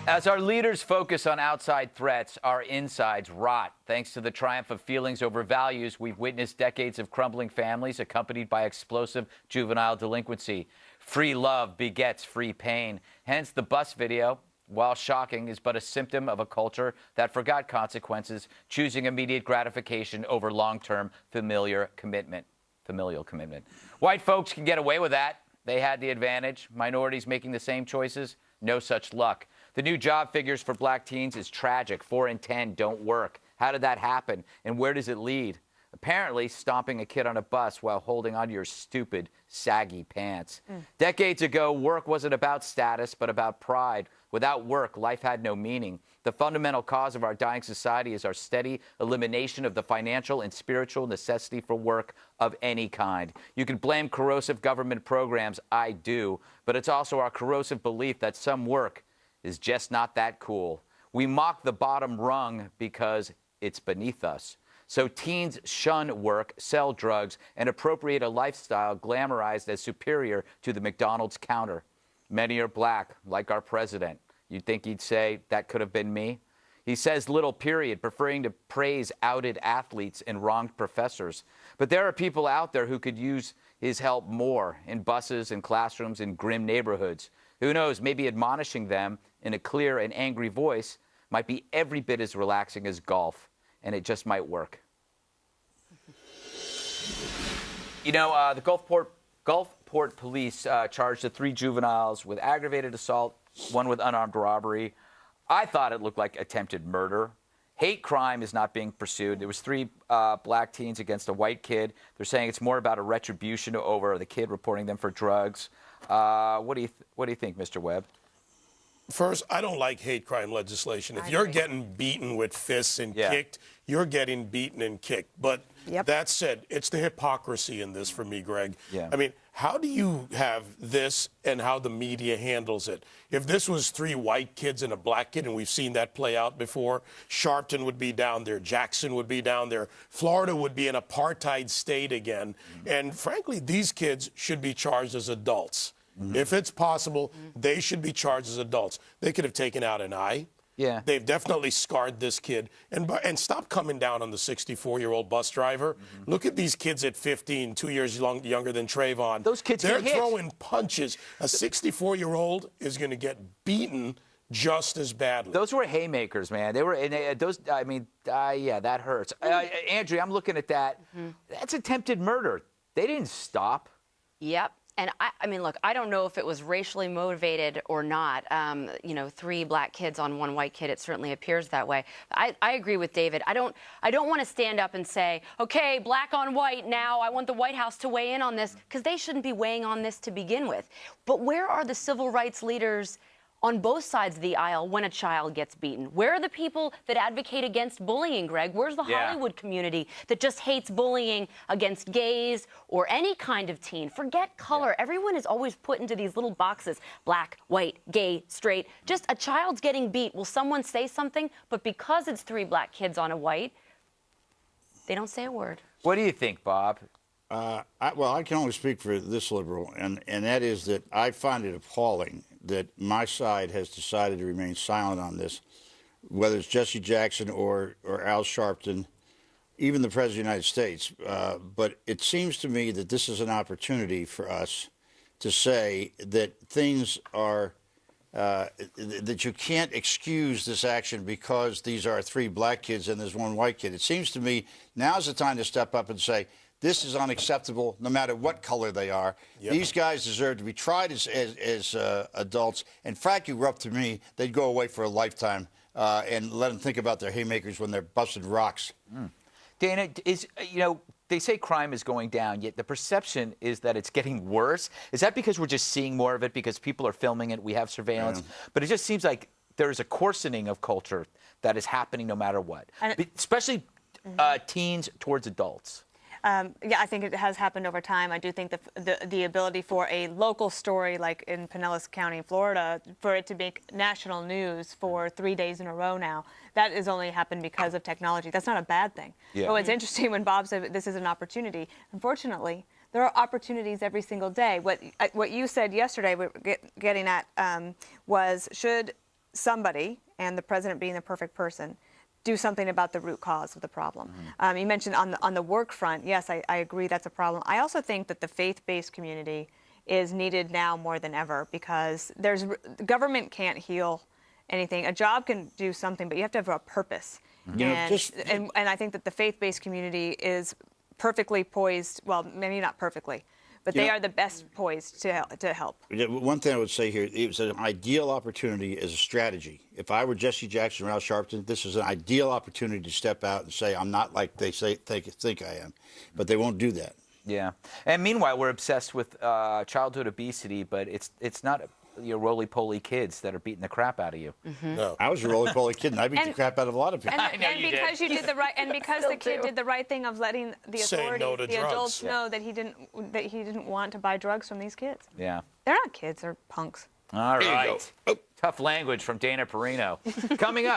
As our leaders focus on outside threats, our insides rot. Thanks to the triumph of feelings over values, we've witnessed decades of crumbling families accompanied by explosive juvenile delinquency. Free love begets free pain. Hence, the bus video, while shocking, is but a symptom of a culture that forgot consequences, choosing immediate gratification over long-term familial commitment. White folks can get away with that. They had the advantage. Minorities making the same choices, no such luck. The new job figures for black teens is tragic. 4 in 10 don't work. How did that happen? And where does it lead? Apparently, stomping a kid on a bus while holding onto your stupid, saggy pants. Decades ago, work wasn't about status, but about pride. Without work, life had no meaning. The fundamental cause of our dying society is our steady elimination of the financial and spiritual necessity for work of any kind. You can blame corrosive government programs, I do, but it's also our corrosive belief that some work is just not that cool. We mock the bottom rung because it's beneath us. So teens shun work, sell drugs, and appropriate a lifestyle glamorized as superior to the McDonald's counter. Many are black, like our president. You'd think he'd say, that could have been me? He says little, period, preferring to praise outed athletes and wronged professors. But there are people out there who could use his help more in buses and classrooms in grim neighborhoods. Who knows, maybe admonishing them in a clear and angry voice might be every bit as relaxing as golf, and it just might work. You know, the Gulfport police charged the 3 juveniles with aggravated assault, 1 with unarmed robbery. I thought it looked like attempted murder. Hate crime is not being pursued. There was 3 black teens against a white kid. They're saying it's more about a retribution over the kid reporting them for drugs. What do you think, Mr. Webb? First, I don't like hate crime legislation. If you're getting beaten with fists and kicked, you're getting beaten and kicked. But that said, it's the hypocrisy in this for me, Greg. I mean, how do you have this and how the media handles it? If this was 3 white kids and a black kid, and we've seen that play out before, Sharpton would be down there, Jackson would be down there, Florida would be an apartheid state again. And frankly, these kids should be charged as adults. If it's possible, they should be charged as adults. They could have taken out an eye. They've definitely scarred this kid. And stop coming down on the 64-year-old bus driver. Look at these kids at 15, 2 years younger than Trayvon. Those kids They're get hit. throwing punches. A 64-year-old is going to get beaten just as badly. Those were haymakers, man. They were those. I mean, yeah, that hurts. Andrea, I'm looking at that. That's attempted murder. They didn't stop. Yep. And I mean, look, I don't know if it was racially motivated or not. You know, 3 black kids on 1 white kid, it certainly appears that way. I agree with David. I don't want to stand up and say, okay, black on white now, I want the White House to weigh in on this, because they shouldn't be weighing on this to begin with. But where are the civil rights leaders on both sides of the aisle when a child gets beaten? Where are the people that advocate against bullying, Greg? Where's the Hollywood community that just hates bullying against gays or any kind of teen? Forget color. Everyone is always put into these little boxes. Black, white, gay, straight. Just a child's getting beat. Will someone say something? But because it's 3 black kids on a white, they don't say a word. What do you think, Bob? Well, I can only speak for this liberal, and that is that I find it appalling that my side has decided to remain silent on this, whether it's Jesse Jackson or Al Sharpton, even the President of the United States. But it seems to me that this is an opportunity for us to say that things are, that you can't excuse this action because these are 3 black kids and there's 1 white kid. It seems to me now's the time to step up and say, this is unacceptable, no matter what color they are. These guys deserve to be tried as adults. And frankly, were up to me, they'd go away for a lifetime and let them think about their haymakers when they're busting rocks. Dana, you know, they say crime is going down, yet the perception is that it's getting worse. Is that because we're just seeing more of it because people are filming it, we have surveillance? But it just seems like there is a coarsening of culture that is happening no matter what, especially teens towards adults. Yeah, I think it has happened over time. I do think the ability for a local story like in Pinellas County, Florida, for it to make national news for 3 days in a row now, that has only happened because of technology. That's not a bad thing. But what's interesting when Bob said this is an opportunity, unfortunately, there are opportunities every single day. What you said yesterday, getting at, was should somebody, and the president being the perfect person, do something about the root cause of the problem. You mentioned on the work front, yes, I agree that's a problem. I also think that the faith-based community is needed now more than ever, because government can't heal anything. A job can do something, but you have to have a purpose. And I think that the faith-based community is perfectly poised, well, maybe not perfectly, but they are the best poised to help. One thing I would say here, it's an ideal opportunity as a strategy. If I were Jesse Jackson or Al Sharpton, this is an ideal opportunity to step out and say, I'm not like they think I am. But they won't do that. Yeah. And meanwhile, we're obsessed with childhood obesity, but it's not your roly-poly kids that are beating the crap out of you. No. I was a roly-poly kid, and I beat the crap out of a lot of people. And because you did the right, and because the kid did the right thing of letting the authorities, the adults know that he didn't want to buy drugs from these kids. Yeah. They're not kids; they're punks. All right. Tough language from Dana Perino. Coming up.